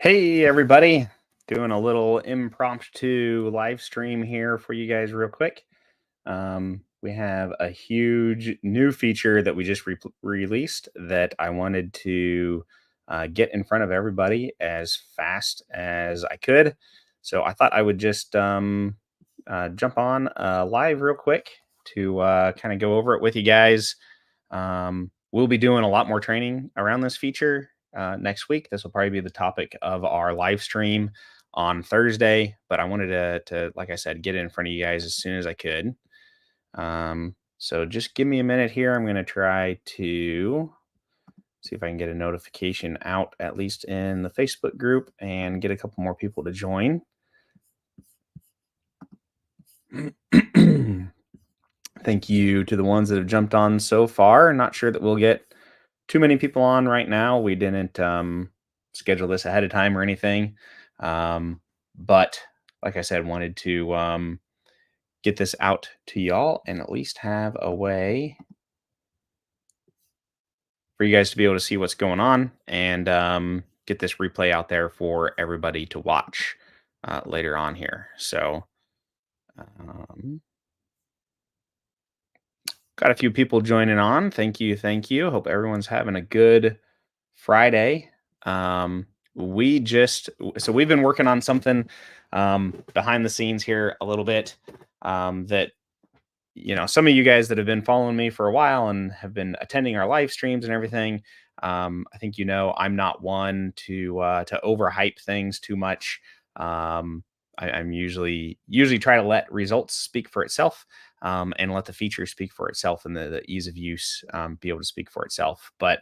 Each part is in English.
Hey, everybody. Doing a little impromptu live stream here for you guys, real quick. We have a huge new feature that we just released that I wanted to get in front of everybody as fast as I could. So I thought I would just jump on live real quick to kind of go over it with you guys. We'll be doing a lot more training around this feature next week. This will probably be the topic of our live stream on Thursday, but I wanted to, like I said, get it in front of you guys as soon as I could. So just give me a minute here. I'm going to try to see if I can get a notification out, at least in the Facebook group, and get a couple more people to join. Thank you to the ones that have jumped on so far. Not sure that we'll get too many people on right now. We didn't schedule this ahead of time or anything. But like I said, wanted to get this out to y'all and at least have a way for you guys to be able to see what's going on and get this replay out there for everybody to watch later on here. So, um, got a few people joining on. Thank you. Thank you. Hope everyone's having a good Friday. We just, so we've been working on something behind the scenes here a little bit that, some of you guys that have been following me for a while and have been attending our live streams and everything. I think, I'm not one to overhype things too much. I'm usually try to let results speak for itself, and let the feature speak for itself, and the ease of use be able to speak for itself. But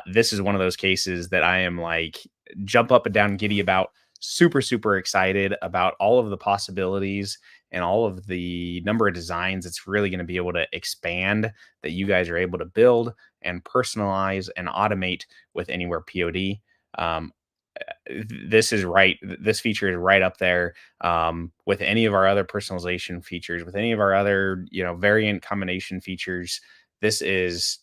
this is one of those cases that I am like jump up and down giddy about, super, super excited about all of the possibilities and all of the number of designs it's really going to be able to expand that you guys are able to build and personalize and automate with Anywhere POD. Um, this feature is right up there with any of our other personalization features, with any of our other variant combination features. This is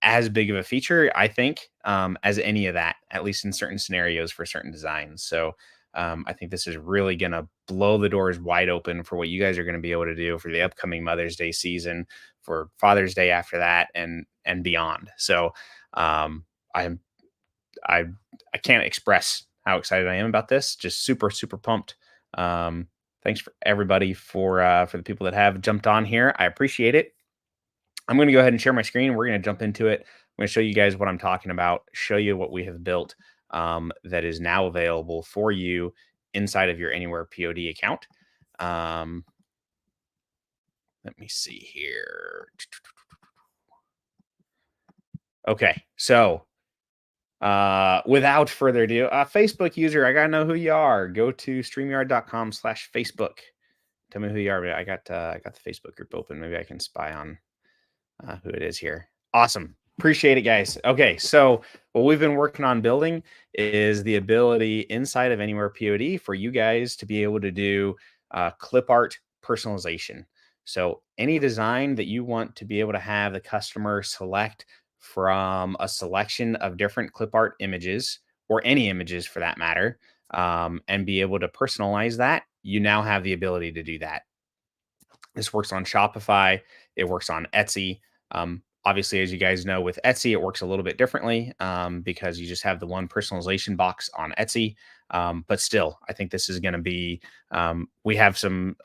as big of a feature, I think, as any of that, at least in certain scenarios for certain designs. So I think this is really going to blow the doors wide open for what you guys are going to be able to do for the upcoming Mother's Day season, for Father's Day after that, and beyond. So I'm I I can't express how excited I am about this. Just super, super pumped. Thanks for everybody for the people that have jumped on here. I appreciate it. I'm going to go ahead and share my screen. We're going to jump into it. I'm going to show you guys what I'm talking about, show you what we have built that is now available for you inside of your Anywhere POD account. Let me see here. Okay, so without further ado, Facebook user, I gotta know who you are. Go to streamyard.com/Facebook. Tell me who you are. I got the Facebook group open. Maybe I can spy on who it is here. Awesome. Appreciate it, guys. Okay, so what we've been working on building is the ability inside of Anywhere POD for you guys to be able to do clip art personalization. So any design that you want to be able to have the customer select from a selection of different clip art images, or any images for that matter, and be able to personalize that, you now have the ability to do that. This works on Shopify. It works on Etsy. Obviously, as you guys know, with Etsy, it works a little bit differently because you just have the one personalization box on Etsy. But still, I think this is going to be. We have some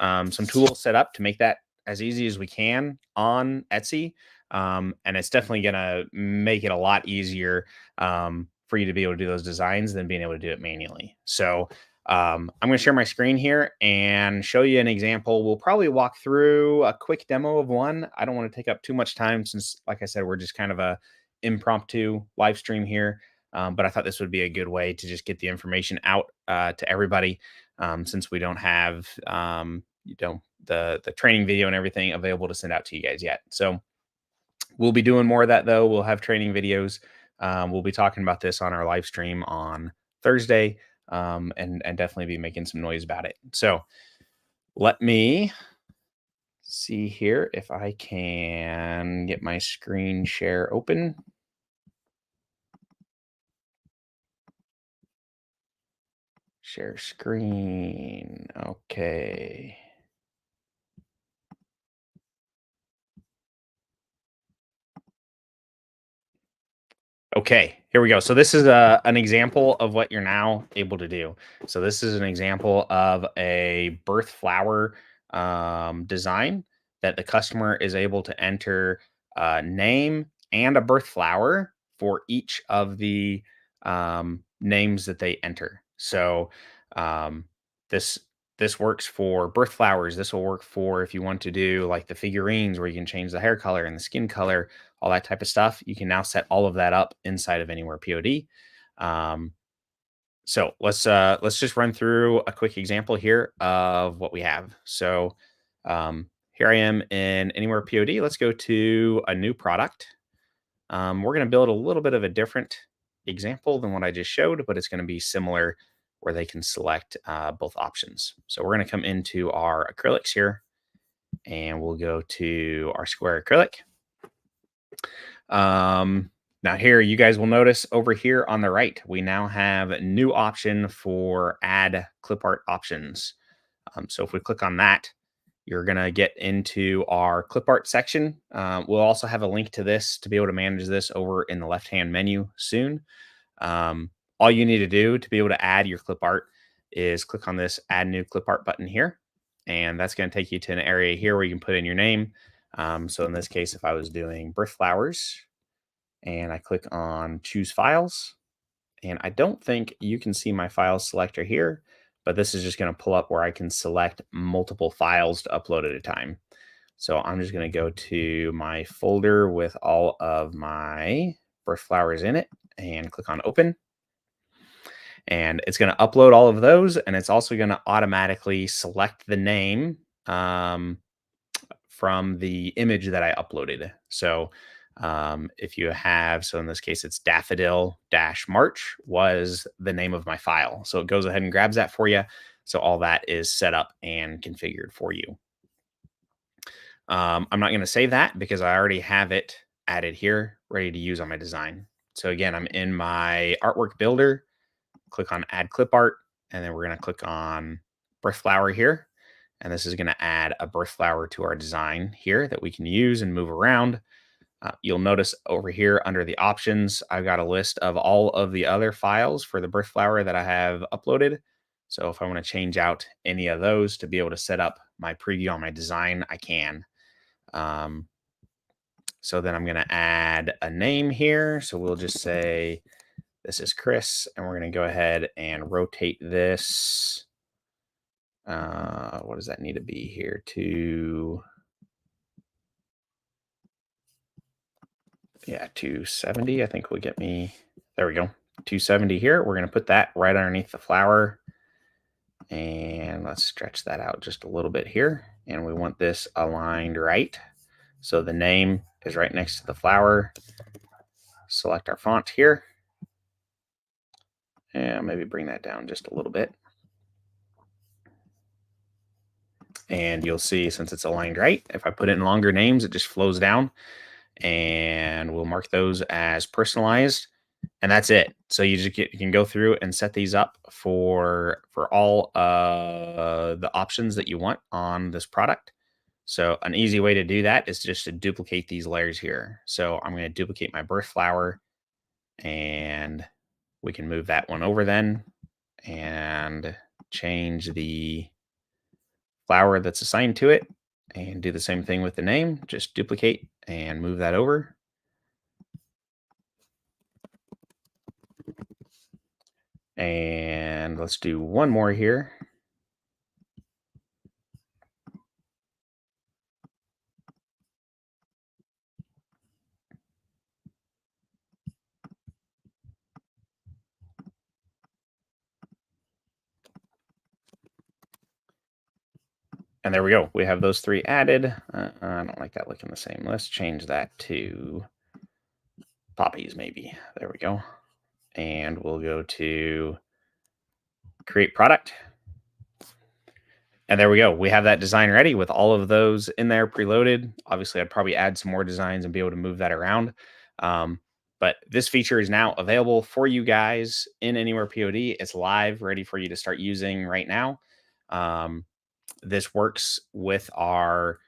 tools set up to make that as easy as we can on Etsy, and it's definitely going to make it a lot easier for you to be able to do those designs than being able to do it manually. So I'm going to share my screen here and show you an example. We'll probably walk through a quick demo of one. I don't want to take up too much time since, like I said, we're just kind of a impromptu live stream here. But I thought this would be a good way to just get the information out to everybody, since we don't have the training video and everything available to send out to you guys yet. So we'll be doing more of that, though. We'll have training videos. We'll be talking about this on our live stream on Thursday, and definitely be making some noise about it. So let me see here if I can get my screen share open. Share screen. Okay. Okay, here we go. So this is an example of what you're now able to do. So this is an example of a birth flower design that the customer is able to enter a name and a birth flower for each of the names that they enter. So um, this this works for birth flowers. This will work for if you want to do like the figurines where you can change the hair color and the skin color, all that type of stuff. You can now set all of that up inside of Anywhere POD. Um, so let's just run through a quick example here of what we have. So here I am in Anywhere POD. Let's go to a new product. We're going to build a little bit of a different example than what I just showed, but it's going to be similar where they can select both options. So we're going to come into our acrylics here and we'll go to our square acrylic. Now here you guys will notice over here on the right, we now have a new option for add clip art options. So if we click on that, you're going to get into our clip art section. We'll also have a link to this to be able to manage this over in the left-hand menu soon. All you need to do to be able to add your clip art is click on this add new clip art button here. And that's going to take you to an area here where you can put in your name. So in this case, if I was doing birth flowers and I click on choose files, and I don't think you can see my file selector here, but this is just going to pull up where I can select multiple files to upload at a time. So I'm just going to go to my folder with all of my birth flowers in it and click on open. And it's going to upload all of those. And it's also going to automatically select the name from the image that I uploaded. So if you have, so in this case, it's daffodil dash March was the name of my file. So it goes ahead and grabs that for you. So all that is set up and configured for you. I'm not going to save that because I already have it added here, ready to use on my design. So again, I'm in my artwork builder, click on add clip art, and then we're going to click on birth flower here. And this is going to add a birth flower to our design here that we can use and move around. You'll notice over here under the options, I've got a list of all of the other files for the birth flower that I have uploaded. So if I want to change out any of those to be able to set up my preview on my design, I can. So then I'm going to add a name here. So we'll just say this is Chris, and we're going to go ahead and rotate this. What does that need to be here? Yeah, 270, I think will get me, there we go, 270 here. We're going to put that right underneath the flower. And let's stretch that out just a little bit here. And we want this aligned right. So the name is right next to the flower. Select our font here. And maybe bring that down just a little bit. And you'll see, since it's aligned right, if I put in longer names, it just flows down. And we'll mark those as personalized, and that's it. So you can go through and set these up for all the options that you want on this product. So an easy way to do that is just to duplicate these layers here. So I'm going to duplicate my birth flower, and we can move that one over then and change the flower that's assigned to it, and do the same thing with the name. Just duplicate and move that over. And let's do one more here. And there we go. We have those three added. I don't like that looking the same. Let's change that to poppies, maybe. There we go. And we'll go to create product. And there we go. We have that design ready with all of those in there preloaded. Obviously, I'd probably add some more designs and be able to move that around. But this feature is now available for you guys in Anywhere POD. It's live, ready for you to start using right now. Um, this works with our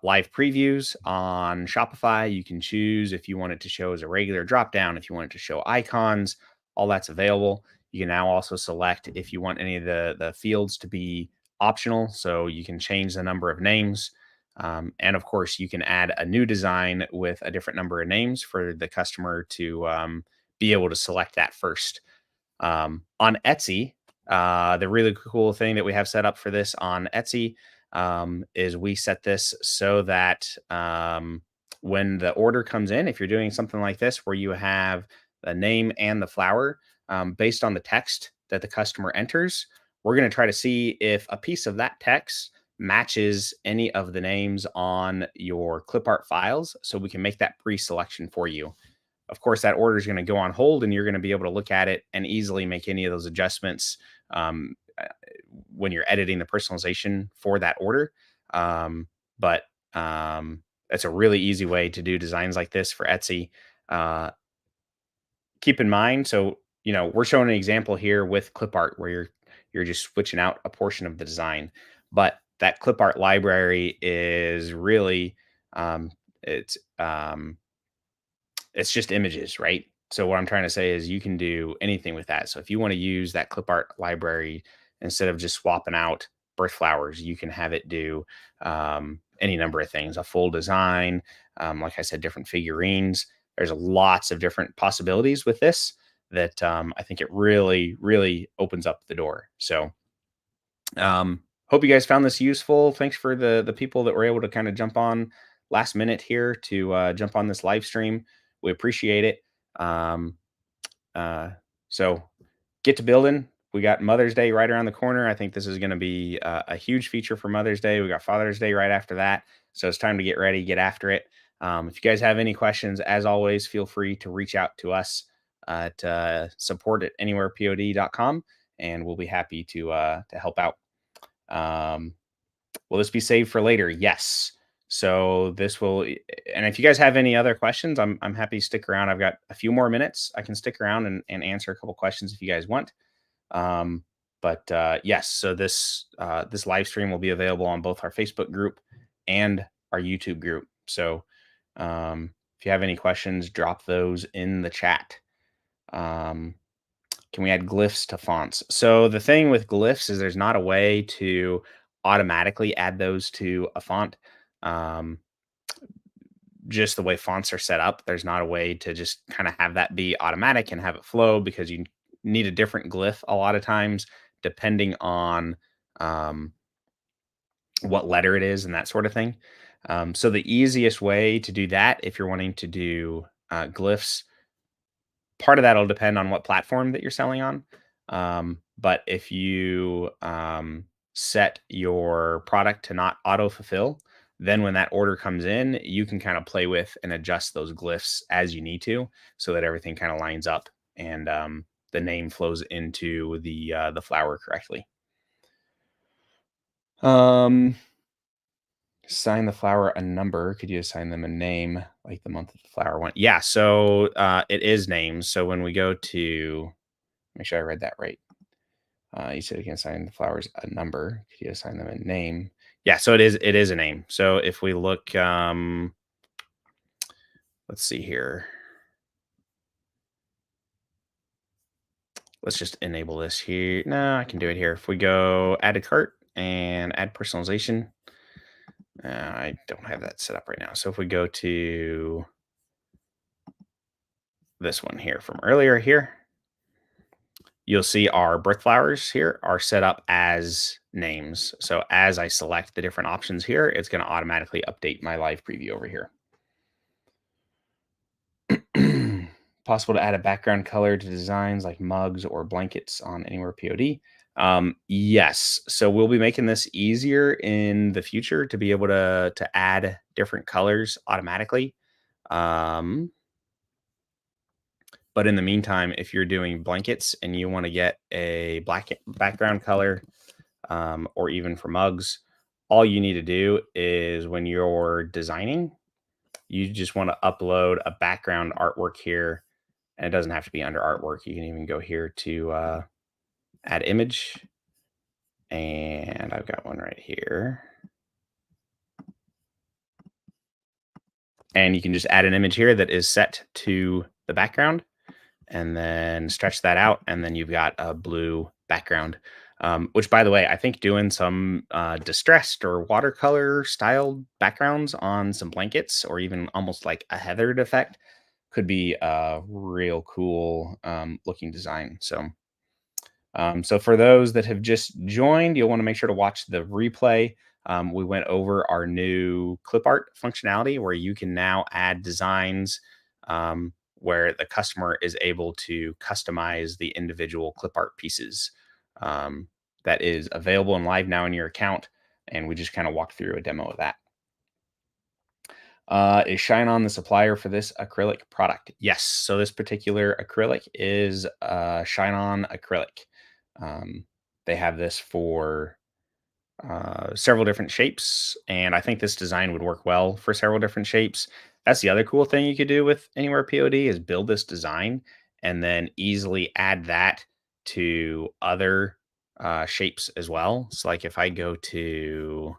live previews on Shopify. You can choose if you want it to show as a regular dropdown, if you want it to show icons, all that's available. You can now also select if you want any of the fields to be optional. So you can change the number of names. And of course, you can add a new design with a different number of names for the customer to be able to select that first. On Etsy, the really cool thing that we have set up for this on Etsy is we set this so that when the order comes in, if you're doing something like this where you have the name and the flower, based on the text that the customer enters, we're going to try to see if a piece of that text matches any of the names on your clip art files so we can make that pre-selection for you. Of course, that order is going to go on hold and you're going to be able to look at it and easily make any of those adjustments when you're editing the personalization for that order. But It's a really easy way to do designs like this for Etsy. Uh, Keep in mind, so we're showing an example here with clip art where you're just switching out a portion of the design, but that clip art library is really um, it's it's just images, right? So what I'm trying to say is you can do anything with that. So if you want to use that clip art library instead of just swapping out birth flowers, you can have it do any number of things, a full design, like I said, different figurines. There's lots of different possibilities with this that I think it really, really opens up the door. So hope you guys found this useful. Thanks for the people that were able to kind of jump on last minute here to jump on this live stream. We appreciate it. Um, uh, so get to building. We got Mother's Day right around the corner. I think this is going to be a huge feature for Mother's Day. We got Father's Day right after that. So it's time to get ready, get after it. If you guys have any questions, as always, feel free to reach out to us at support@anywherepod.com, and we'll be happy to help out. Um, will this be saved for later? Yes. So this will, and if you guys have any other questions, I'm happy to stick around. I've got a few more minutes. I can stick around and answer a couple questions if you guys want. Yes, so this live stream will be available on both our Facebook group and our YouTube group. So if you have any questions, drop those in the chat. Can we add glyphs to fonts? So the thing with glyphs is there's not a way to automatically add those to a font. Um, just the way fonts are set up, there's not a way to just kind of have that be automatic and have it flow because you need a different glyph a lot of times, depending on um, what letter it is and that sort of thing. So the easiest way to do that, if you're wanting to do glyphs, part of that'll depend on what platform that you're selling on. But if you set your product to not auto fulfill, then when that order comes in, you can kind of play with and adjust those glyphs as you need to, so that everything kind of lines up and the name flows into the flower correctly. Assign the flower a number. Could you assign them a name like the month of the flower one? Yeah. So it is names. So when we go to make sure I read that right. You said you can assign the flowers a number. Could you assign them a name? Yeah, so it is a name. So if we look, let's see here. Let's just enable this here. No, I can do it here. If we go add a cart and add personalization, I don't have that set up right now. So if we go to this one here from earlier here, you'll see our birth flowers here are set up as names. So as I select the different options here, it's going to automatically update my live preview over here. Possible to add a background color to designs like mugs or blankets on Anywhere POD. Yes. So we'll be making this easier in the future to be able to add different colors automatically. But in the meantime, if you're doing blankets and you want to get a black background color, or even for mugs, all you need to do is when you're designing, you just want to upload a background artwork here, and it doesn't have to be under artwork. You can even go here to add image, and I've got one right here. And you can just add an image here that is set to the background and then stretch that out. And then you've got a blue background, which, by the way, I think doing some distressed or watercolor styled backgrounds on some blankets or even almost like a heathered effect could be a real cool looking design. So for those that have just joined, you'll want to make sure to watch the replay. We went over our new clip art functionality where you can now add designs where the customer is able to customize the individual clip art pieces. Um, that is available and live now in your account. And we just kind of walked through a demo of that. Is Shine On the supplier for this acrylic product? Yes. So this particular acrylic is Shine On acrylic. Um, they have this for several different shapes, and I think this design would work well for several different shapes. That's the other cool thing you could do with Anywhere POD is build this design and then easily add that to other shapes as well. So, like if I go to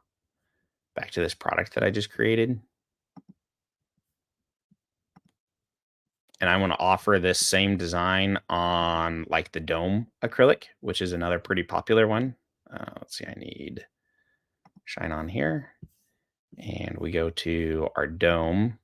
back to this product that I just created, and I want to offer this same design on like the dome acrylic, which is another pretty popular one. Let's see, I need Shine On here, and we go to our dome.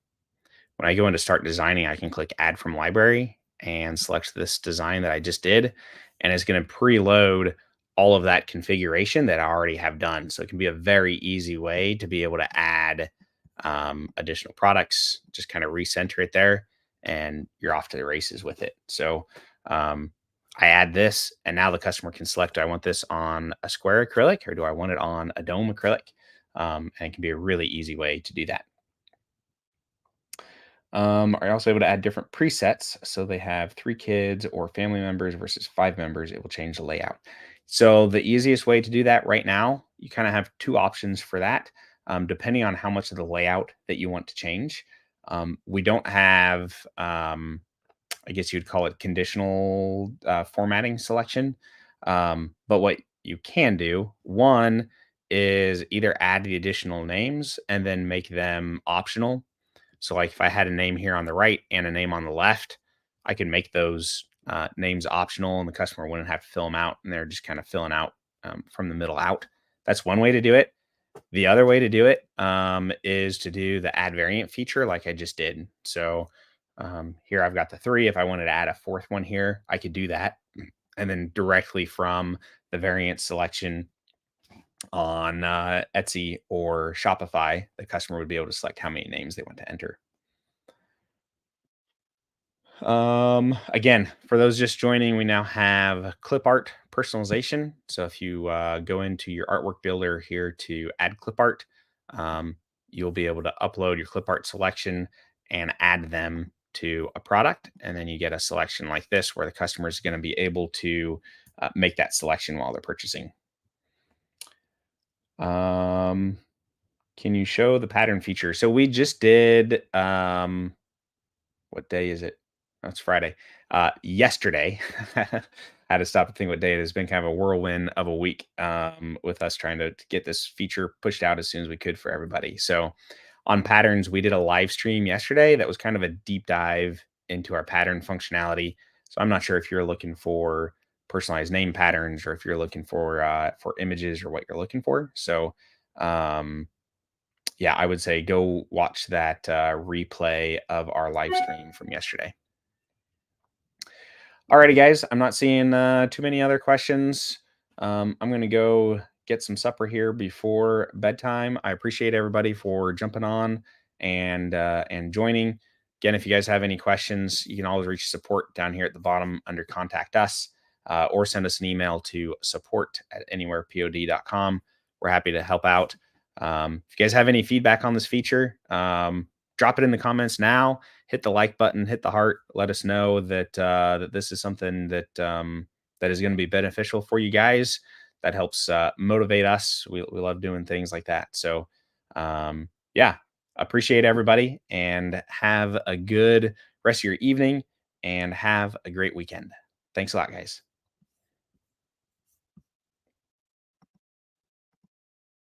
When I go into start designing, I can click add from library and select this design that I just did. And it's going to preload all of that configuration that I already have done. So it can be a very easy way to be able to add additional products, just kind of recenter it there, and you're off to the races with it. So um, I add this, and now the customer can select, do I want this on a square acrylic or do I want it on a dome acrylic? And it can be a really easy way to do that. Are you also able to add different presets? So they have 3 kids or family members versus 5 members. It will change the layout. So the easiest way to do that right now, you kind of have 2 options for that, depending on how much of the layout that you want to change. We don't have, I guess you'd call it conditional formatting selection. But what you can do, one is either add the additional names and then make them optional. So, like, if I had a name here on the right and a name on the left, I can make those names optional, and the customer wouldn't have to fill them out, and they're just kind of filling out from the middle out. That's one way to do it. The other way to do it is to do the add variant feature, like I just did. So here I've got the 3. If I wanted to add a 4th one here, I could do that, and then directly from the variant selection on Etsy or Shopify, the customer would be able to select how many names they want to enter. Again, for those just joining, we now have clip art personalization. So if you go into your artwork builder here to add clip art, um, you'll be able to upload your clip art selection and add them to a product. And then you get a selection like this where the customer is going to be able to make that selection while they're purchasing. Um, can you show the pattern feature? So we just did, what day is it? Oh, it's Friday. Yesterday, I had to stop and think what day it is. It's been kind of a whirlwind of a week with us trying to get this feature pushed out as soon as we could for everybody. So on patterns, we did a live stream yesterday that was kind of a deep dive into our pattern functionality. So I'm not sure if you're looking for personalized name patterns or if you're looking for images or what you're looking for. So um, yeah, I would say go watch that replay of our live stream from yesterday. Alrighty, guys. I'm not seeing too many other questions. I'm going to go get some supper here before bedtime. I appreciate everybody for jumping on and joining. Again, if you guys have any questions, you can always reach support down here at the bottom under Contact Us, or send us an email to support@anywherepod.com. We're happy to help out. If you guys have any feedback on this feature, drop it in the comments now. Hit the like button, hit the heart. Let us know that that this is something that that is going to be beneficial for you guys. That helps motivate us. We love doing things like that. So yeah, Appreciate everybody and have a good rest of your evening and have a great weekend. Thanks a lot, guys.